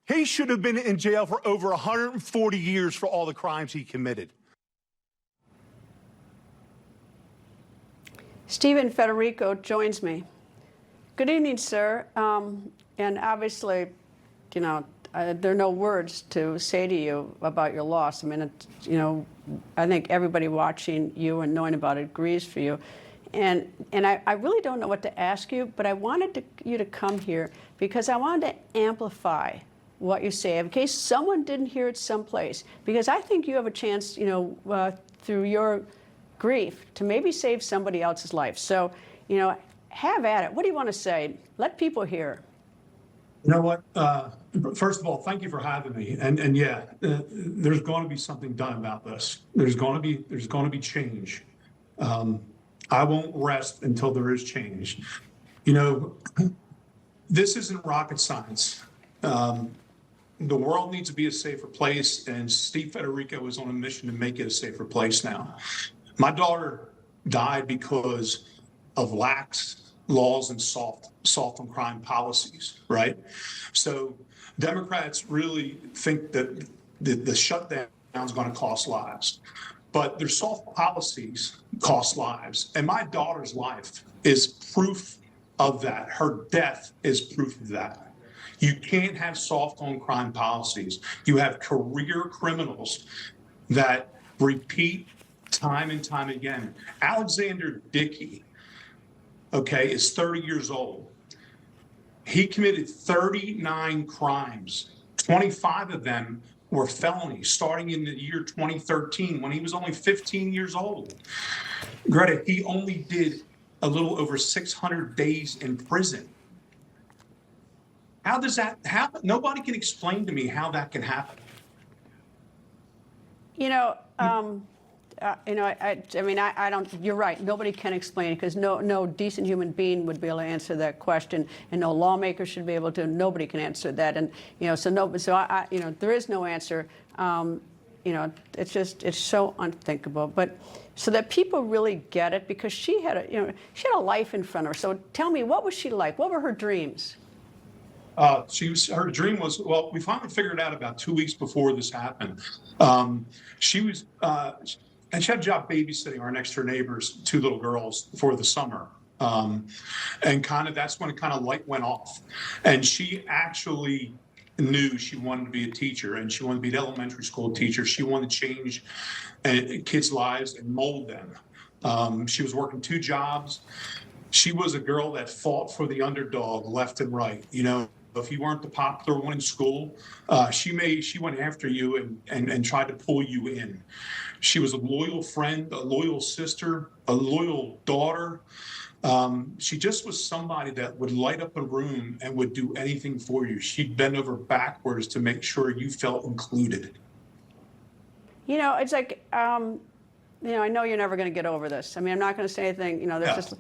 He should have been in jail for over 140 years for all the crimes he committed. Stephen Federico joins me. Good evening, sir. And obviously, you know, there are no words to say to you about your loss. I mean, you know, I think everybody watching you and knowing about it grieves for you. And I really don't know what to ask you, but I wanted you to come here because I wanted to amplify what you say in case someone didn't hear it someplace. Because I think you have a chance, you know, through your grief to maybe save somebody else's life. So, you know, have at it. What do you want to say? Let people hear. You know what? First of all, thank you for having me. And yeah, there's going to be something done about this. There's going to be change. I won't rest until there is change. You know, this isn't rocket science. The world needs to be a safer place, and Steve Federico is on a mission to make it a safer place now. My daughter died because of lax laws and soft on crime policies, right? So Democrats really think that the shutdown is going to cost lives, but their soft policies cost lives. And my daughter's life is proof of that. Her death is proof of that. You can't have soft on crime policies. You have career criminals that repeat time and time again. Alexander Dickey, okay, is 30 years old. He committed 39 crimes. 25 of them were felonies, starting in the year 2013 when he was only 15 years old. Greta, he only did a little over 600 days in prison. How does that happen? Nobody can explain to me how that can happen. You know, I mean, I don't. You're right. Nobody can explain it because no decent human being would be able to answer that question, and no lawmaker should be able to. Nobody can answer that, and you know, you know, there is no answer. You know, it's so unthinkable. But so that people really get it, because she had a life in front of her. So tell me, what was she like? What were her dreams? Her dream was, well, we finally figured out about 2 weeks before this happened. She was, and she had a job babysitting our next door neighbors, 2 little girls, for the summer. And that's when light went off. And she actually knew she wanted to be a teacher, and she wanted to be an elementary school teacher. She wanted to change kids' lives and mold them. She was working 2 jobs. She was a girl that fought for the underdog left and right. You know, if you weren't the popular one in school, she went after you and tried to pull you in. She was a loyal friend, a loyal sister, a loyal daughter. She just was somebody that would light up a room and would do anything for you. She'd bend over backwards to make sure you felt included. You know, it's like, you know, I know you're never going to get over this. I mean, I'm not going to say anything. You know, there's just.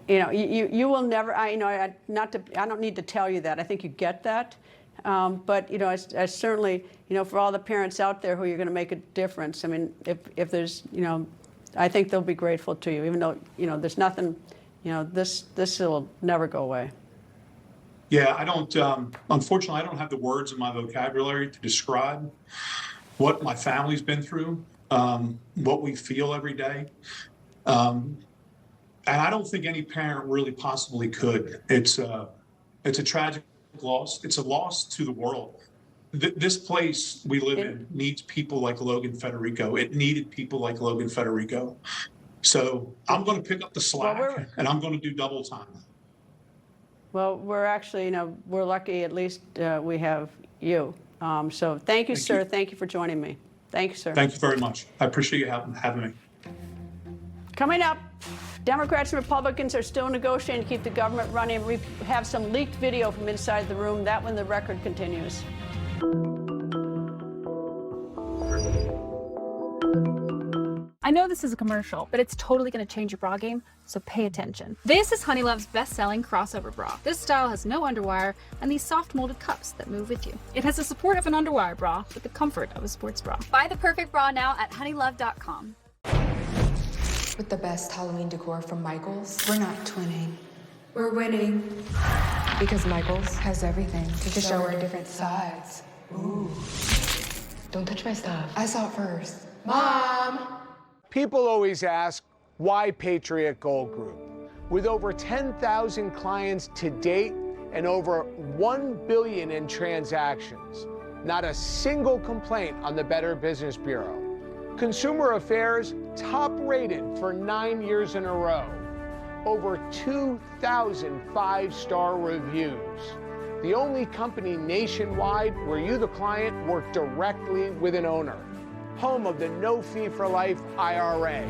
You know, you will never. I don't need to tell you that. I think you get that. But you know, I certainly, you know, for all the parents out there who you're going to make a difference. I mean, if there's, you know, I think they'll be grateful to you, even though, you know, there's nothing. You know, this will never go away. Yeah, I don't. Unfortunately, I don't have the words in my vocabulary to describe what my family's been through, what we feel every day. And I don't think any parent really possibly could. It's a tragic loss. It's a loss to the world. This place we live in needs people like Logan Federico. It needed people like Logan Federico. So I'm going to pick up the slack, and I'm going to do double time. Well, we're actually, you know, we're lucky at least we have you. So thank you, sir. Thank you for joining me. Thank you, sir. Thank you very much. I appreciate you having me. Coming up, Democrats and Republicans are still negotiating to keep the government running. We have some leaked video from inside the room. That when the record continues. I I know this is a commercial, but it's totally going to change your bra game, so pay attention. This is Honeylove's best-selling crossover bra. This style has no underwire and these soft molded cups that move with you. It has the support of an underwire bra with the comfort of a sports bra. Buy the perfect bra now at honeylove.com. With the best Halloween decor from Michaels, we're not twinning. We're winning. Because Michaels has everything to show our different sides. Ooh. Don't touch my stuff. I saw it first. Mom! People always ask, why Patriot Gold Group? With over 10,000 clients to date and over $1 billion in transactions, not a single complaint on the Better Business Bureau. Consumer Affairs top rated for 9 years in a row. Over 2,000 5-star reviews. The only company nationwide where you, the client, work directly with an owner. Home of the no fee for life IRA.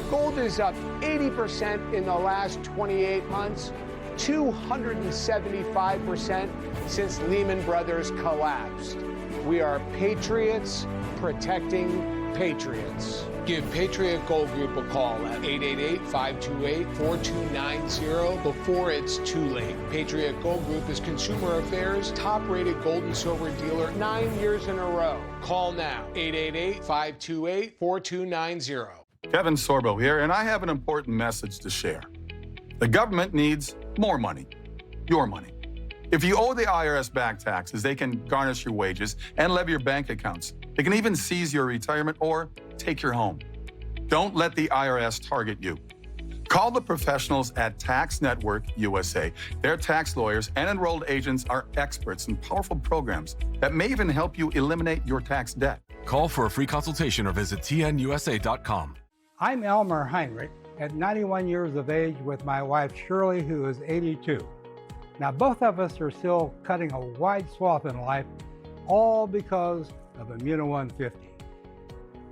Gold is up 80% in the last 28 months, 275% since Lehman Brothers collapsed. We are patriots protecting patriots. Give Patriot Gold Group a call at 888-528-4290 before it's too late. Patriot Gold Group is Consumer Affairs' top-rated gold and silver dealer 9 years in a row. Call now, 888-528-4290. Kevin Sorbo here, and I have an important message to share. The government needs more money, your money. If you owe the IRS back taxes, they can garnish your wages and levy your bank accounts. They can even seize your retirement or take your home. Don't let the IRS target you. Call the professionals at Tax Network USA. Their tax lawyers and enrolled agents are experts in powerful programs that may even help you eliminate your tax debt. Call for a free consultation or visit tnusa.com. I'm Elmer Heinrich, at 91 years of age with my wife Shirley, who is 82. Now, both of us are still cutting a wide swath in life, all because of Immuno 150.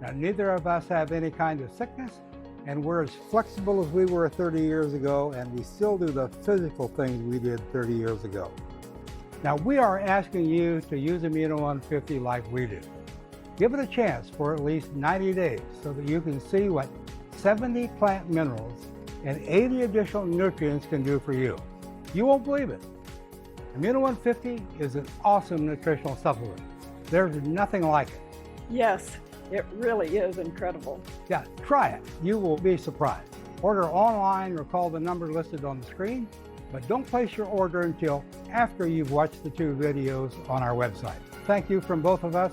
Now, neither of us have any kind of sickness, and we're as flexible as we were 30 years ago, and we still do the physical things we did 30 years ago. Now, we are asking you to use Immuno 150 like we do. Give it a chance for at least 90 days so that you can see what 70 plant minerals and 80 additional nutrients can do for you. You won't believe it. Immuno 150 is an awesome nutritional supplement. There's nothing like it. Yes, it really is incredible. Yeah, try it. You will be surprised. Order online or call the number listed on the screen, but don't place your order until after you've watched the 2 videos on our website. Thank you from both of us,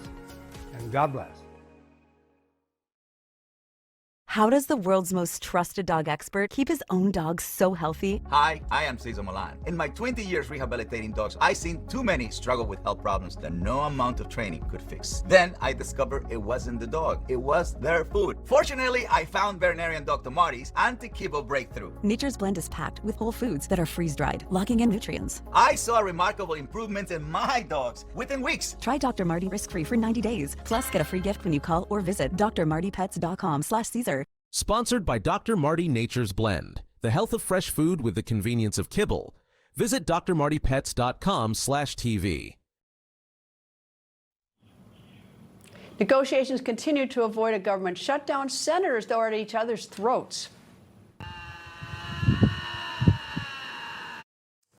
and God bless. How does the world's most trusted dog expert keep his own dog so healthy? Hi, I am Cesar Milan. In my 20 years rehabilitating dogs, I've seen too many struggle with health problems that no amount of training could fix. Then I discovered it wasn't the dog, it was their food. Fortunately, I found veterinarian Dr. Marty's anti-kibble breakthrough. Nature's Blend is packed with whole foods that are freeze-dried, locking in nutrients. I saw remarkable improvements in my dogs within weeks. Try Dr. Marty risk-free for 90 days. Plus, get a free gift when you call or visit drmartypets.com/Caesar. Sponsored by Dr. Marty Nature's Blend, the health of fresh food with the convenience of kibble. Visit drmartypets.com/TV. Negotiations continue to avoid a government shutdown. Senators, though, are at each other's throats.